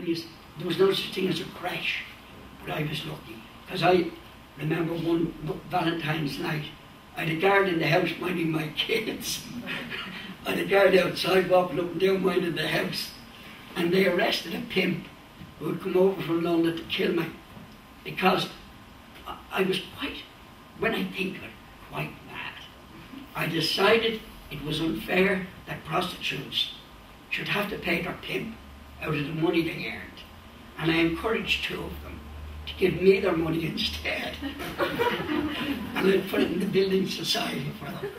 there was no such thing as a crash, but I was lucky. Because I remember one Valentine's night, I had a guard in the house minding my kids. I had a guard outside walking up and down minding the house. And they arrested a pimp who had come over from London to kill me. Because I was quite, when I think of it, quite mad. I decided it was unfair that prostitutes should have to pay their pimp out of the money they earned. And I encouraged two of them to give me their money instead. And I put it in the building society for them.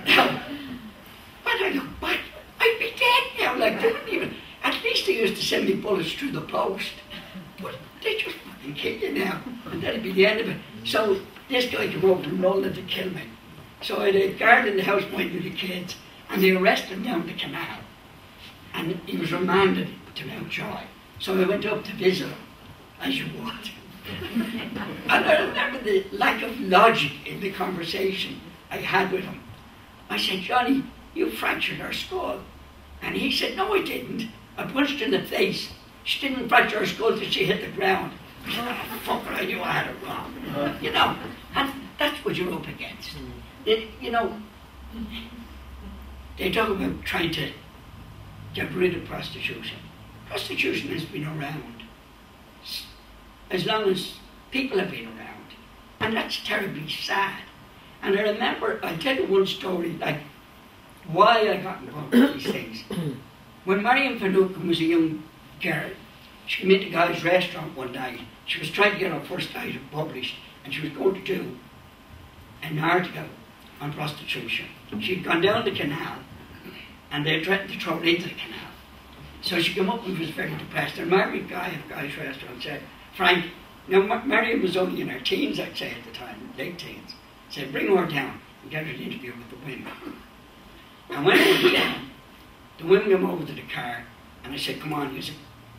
Now, when I look back, I'd be dead now. Like, they wouldn't even, at least they used to send me bullets through the post. But they just fucking kill you now. And that'd be the end of it. So this guy came over from London to kill me. So I had a guard in the house minding the kids, and they arrested him down the canal. And he was remanded to Mountjoy. So I went up to visit him, as you would. And I remember the lack of logic in the conversation I had with him. I said, Johnny, you fractured her skull. And he said, no, I didn't. I punched her in the face. She didn't fracture her skull till she hit the ground. I said, oh, fucker, I knew I had it wrong. You know, and that's what you're up against. You know, they talk about trying to get rid of prostitution. Prostitution has been around as long as people have been around. And that's terribly sad. And I remember, I'll tell you one story, like, why I got involved with these things. When Marion Finucane was a young girl, she came into Guy's restaurant one night. She was trying to get her first item published, and she was going to do an article on prostitution. She'd gone down the canal, and they threatened to throw her into the canal. So she came up and was very depressed. And married Guy at Guy's restaurant said, Frank, now Marion was only in her teens, I'd say at the time, late teens, said, bring her down and get her an interview with the women. And when I went down, the women came over to the car, and I said, come on, you've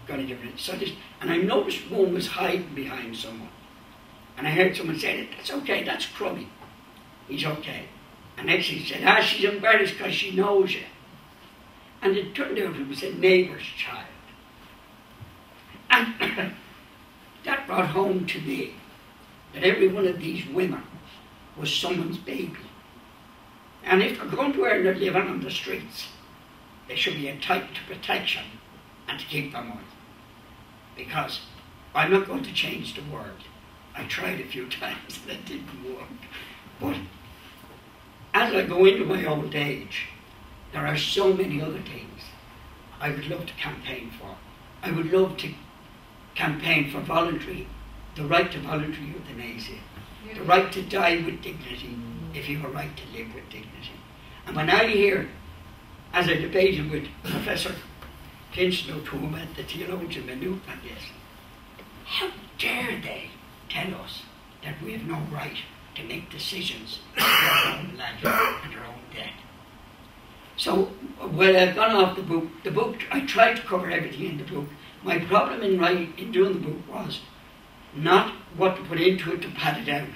got to give it. So and I noticed one was hiding behind someone. And I heard someone say, that's okay, that's Crummey. He's okay. And next he said, she's embarrassed because she knows you. And it turned out it was a neighbour's child. And that brought home to me that every one of these women was someone's baby. And if they're going to earn their living on the streets, they should be entitled to protection and to keep their money. Because I'm not going to change the world. I tried a few times and it didn't work. But as I go into my old age, there are so many other things I would love to campaign for. I would love to campaign for the right to voluntary euthanasia, the right to die with dignity if you have a right to live with dignity. And when I hear, as I debated with Professor Kinslow at the theologian Maynooth on this, how dare they tell us that we have no right to make decisions about our own life and our own death. So, when I've gone off the book, I tried to cover everything in the book. My problem in doing the book was not what to put into it to pad it out,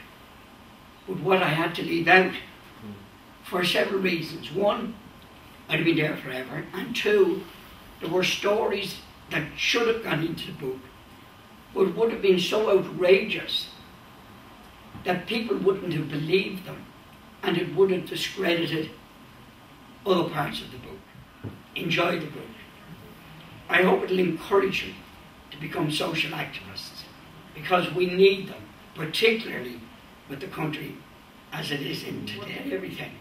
but what I had to leave out for several reasons. One, I'd have been there forever, and two, there were stories that should have gone into the book, but would have been so outrageous that people wouldn't have believed them, and it would have discredited other parts of the book. Enjoy the book. I hope it'll encourage you to become social activists, because we need them, particularly with the country as it is in today. Everything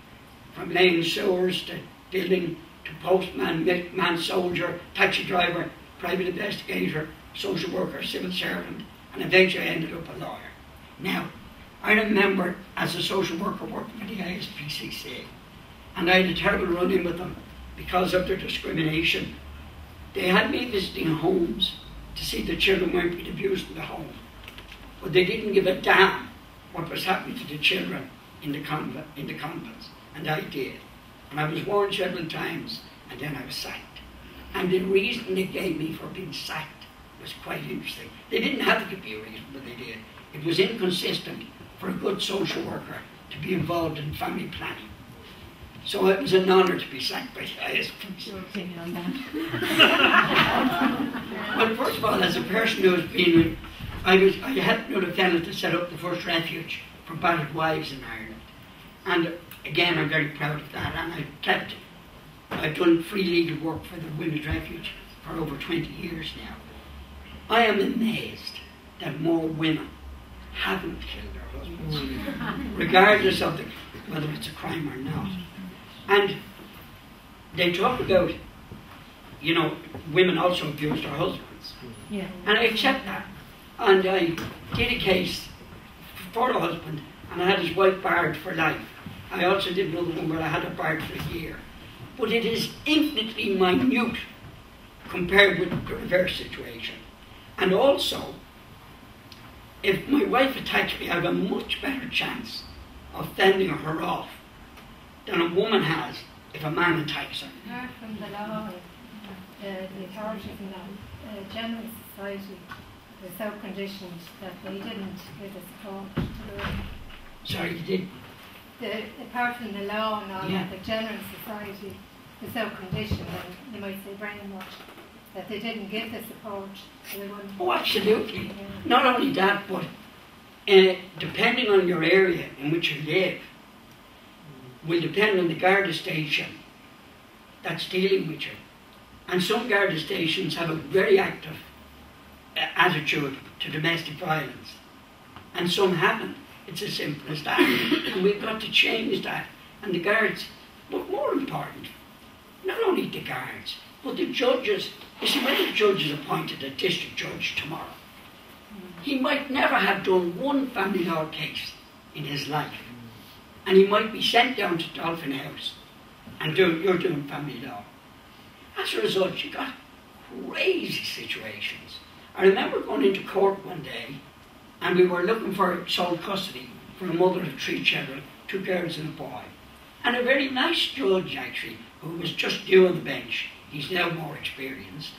from laying sewers to building to postman, milkman, soldier, taxi driver, private investigator, social worker, civil servant, and eventually I ended up a lawyer. Now, I remember as a social worker working for the ISPCC, and I had a terrible run-in with them because of their discrimination. They had me visiting homes to see the children weren't being abused in the home, but they didn't give a damn what was happening to the children in the convents, and I did. And I was warned several times, and then I was sacked. And the reason they gave me for being sacked was quite interesting. They didn't have to give me a reason, but they did. It was inconsistent for a good social worker to be involved in family planning. So it was an honour to be sacked by the ISPCC. Your opinion on that? Well, first of all, as a person who has been, I helped another fellow to set up the first refuge for battered wives in Ireland. And again, I'm very proud of that. And I've done free legal work for the Women's Refuge for over 20 years now. I am amazed that more women haven't killed their husbands, regardless of whether it's a crime or not. And they talk about, you know, women also abuse their husbands. Yeah. And I accept that. And I did a case for a husband, and I had his wife barred for life. I also did another one where I had her barred for a year. But it is infinitely minute compared with the reverse situation. And also, if my wife attacks me, I have a much better chance of fending her off than a woman has if a man attacks her. Apart from the law, the authorities in the general society were so conditioned that they didn't give the support to the women. Sorry, you did? Apart from the law and all Yeah. that, the general society was so conditioned, and you might say brainwashed, that they didn't give the support to the women. Oh, absolutely. Yeah. Not only that, but depending on your area in which you live, will depend on the Garda station that's dealing with you. And some Garda stations have a very active attitude to domestic violence, and some haven't. It's as simple as that. And we've got to change that. And the guards, but more important, not only the guards, but the judges. You see, when the judge is appointed a district judge tomorrow, he might never have done one family law case in his life. And he might be sent down to Dolphin House and you're doing family law. As a result, you got crazy situations. I remember going into court one day and we were looking for sole custody for a mother of 3 children, 2 girls and a boy. And a very nice judge, actually, who was just due on the bench, he's now more experienced,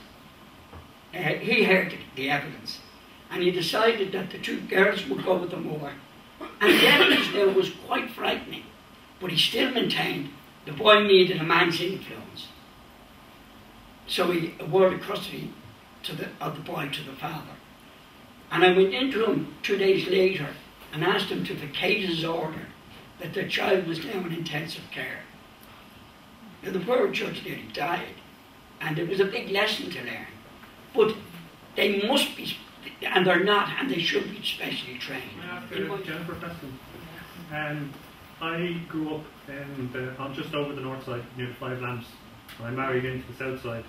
he heard the evidence and he decided that the 2 girls would go with the mother. And the evidence there was quite frightening, but he still maintained the boy needed a man's influence. So he awarded custody of the boy to the father. And I went into him 2 days later and asked him to vacate his order that the child was now in intensive care. Now the poor judge nearly died, and it was a big lesson to learn. But they must be, and they're not, and they should be specially trained. Jennifer Preston. I grew up on just over the north side, near the Five Lamps. I married into the south side.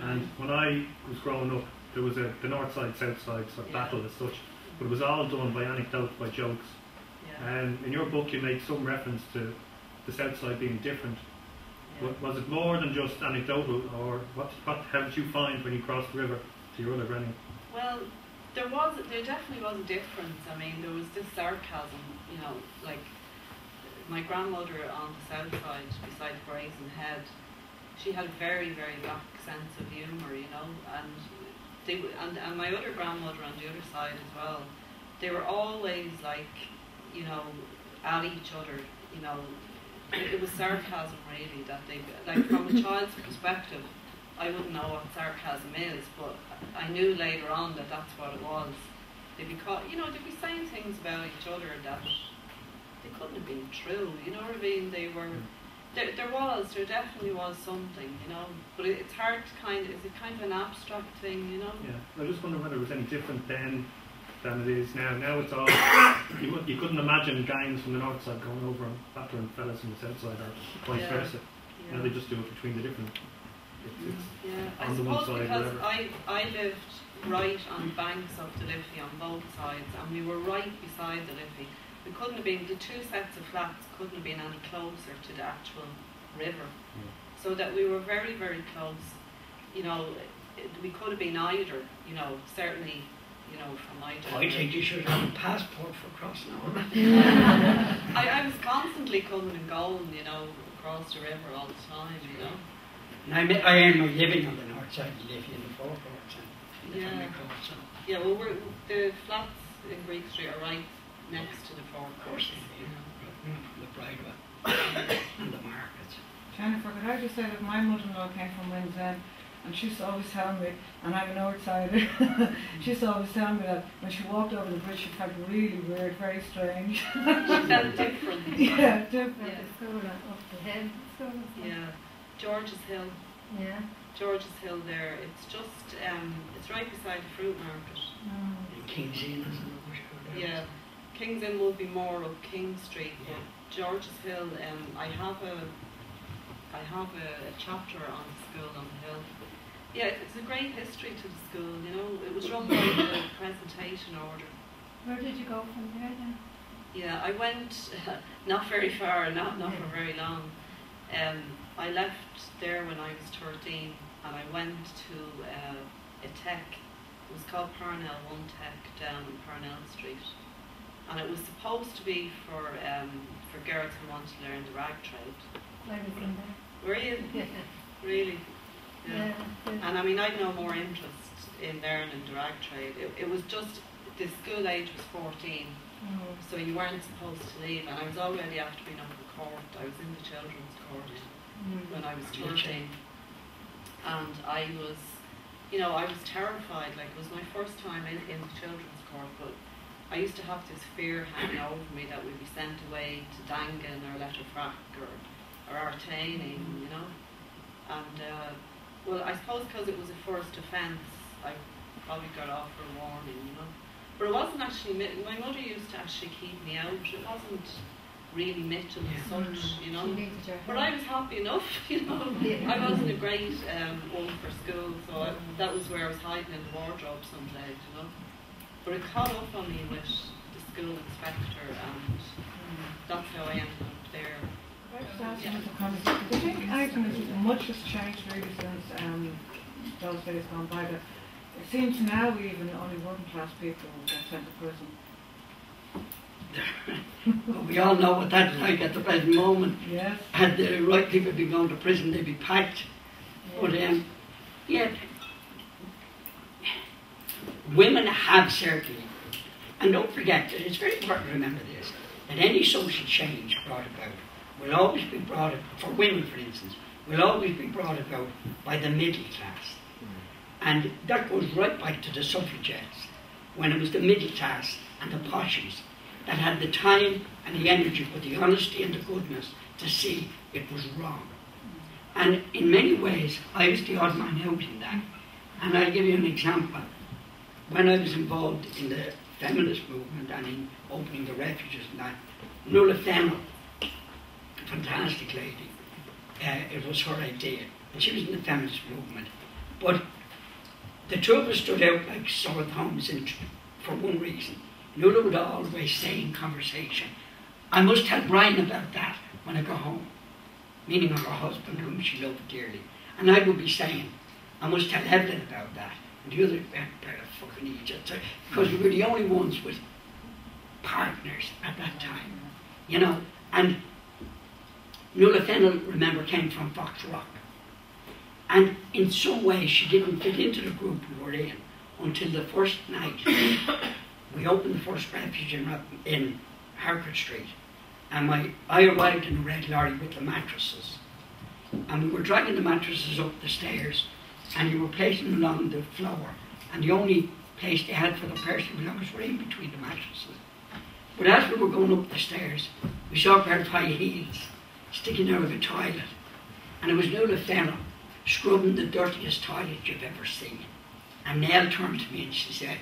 And when I was growing up, there was the north side, south side sort of battle as such, but it was all done by anecdote, by jokes. In your book you make some reference to the south side being different. Was it more than just anecdotal, or how did you find when you crossed the river to your other granny? Well, there definitely was a difference. I mean, there was this sarcasm, you know, like my grandmother on the south side beside Brazen Head, she had a very, very dark sense of humour, you know, and my other grandmother on the other side as well, they were always like, you know, at each other, you know. It was sarcasm really, that they, like from a child's perspective, I wouldn't know what sarcasm is, but I knew later on that that's what it was. They'd be you know, they'd be saying things about each other that they couldn't have been true, you know what I mean? They were, there definitely was something, you know, but it's hard to is it kind of an abstract thing, you know? Yeah, I just wonder whether it was any different then than it is now. Now it's all, you couldn't imagine gangs from the north side going over and battering fellas from the south side, or vice versa. Yeah. Now they just do it between the different, I suppose because I lived right on the banks of the Liffey on both sides, and we were right beside the Liffey. We couldn't have been, the 2 sets of flats couldn't have been any closer to the actual river. So that we were very, very close. You know, we could have been either, you know, certainly, you know, from either. I think you should have a passport for crossing over. I was constantly coming and going, you know, across the river all the time, you know. And I earn my living on the north side, living in the forecourts and the family court. So. Yeah, well, the flats in Greek Street are right next to the forecourts. The Bridewell and the markets. Jennifer, could I just say that my mother-in-law came from Windsor, And she used to always tell me, and I'm an outsider, she used to always tell me that when she walked over the bridge she felt really weird, very strange. She felt different. Yeah, different. Yeah, the school up the hill. School. Yeah, George's Hill. Yeah. George's Hill there. It's just it's right beside the fruit market. And King's Inn is another school there. Yeah, King's Inn will be more up King Street, but George's Hill. I have a chapter on the school on the hill. Yeah, it's a great history to the school. You know, it was run by the presentation order. Where did you go from there then? Yeah, I went not very far, not for very long. I left there when I was 13, and I went to a tech. It was called Parnell One Tech down on Parnell Street, and it was supposed to be for girls who want to learn the rag trade. I was in there. Were you? Yeah. Really? Yeah. And I mean, I'd no more interest in learning the rag trade. It was just, the school age was 14, so you weren't supposed to leave. And I was already after being up in court. I was in the children's court when I was 13. And I was, you know, I was terrified. Like, it was my first time in the children's court, but I used to have this fear hanging over me that we'd be sent away to Dangan or Letterfrack or Artaining, you know. And well, I suppose because it was a first offence, I probably got off for a warning, you know. But it wasn't actually, my mother used to actually keep me out. It wasn't really Mitchell as such, you know. But I was happy enough, you know. I wasn't a great one for school, so that was where I was hiding in the wardrobe some days, you know. But it caught up on me with the school inspector, and that's how I ended up there. Do you think anything much has changed really since those days gone by? That it seems now even only working class people get sent to prison. Well, we all know what that's like at the present moment. Yes. Had the right people been going to prison, they'd be packed. Yeah. But yeah, women have certainly, and don't forget that it's very important to remember this, that any social change brought about will always be brought about, for women for instance, will always be brought about by the middle class. And that goes right back to the suffragettes, when it was the middle class and the poshies that had the time and the energy, but the honesty and the goodness to see it was wrong. And in many ways, I was the odd man out in that. And I'll give you an example. When I was involved in the feminist movement and in opening the refuges and that, Nuala Fennell, fantastic lady, it was her idea, and she was in the feminist movement. But the two of us stood out like sore thumbs for one reason. Nuala would always say in conversation, I must tell Brian about that when I go home, meaning her husband whom she loved dearly. And I would be saying, I must tell Evelyn about that. And the other pair of fucking idiots, because we were the only ones with partners at that time, you know. And Nuala Fennell, remember, came from Fox Rock. And in some way she didn't fit into the group we were in until the first night. We opened the first refuge in Harcourt Street. And I arrived in a red lorry with the mattresses. And we were dragging the mattresses up the stairs, and you were placing them along the floor. And the only place they had for the person belongings were in between the mattresses. But as we were going up the stairs, we saw a pair of high heels sticking out of a toilet. And it was Nuala Fennell scrubbing the dirtiest toilet you've ever seen. And Nell turned to me and she said,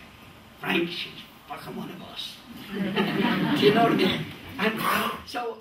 Frank, she's fucking one of us. Do you know what I mean? And so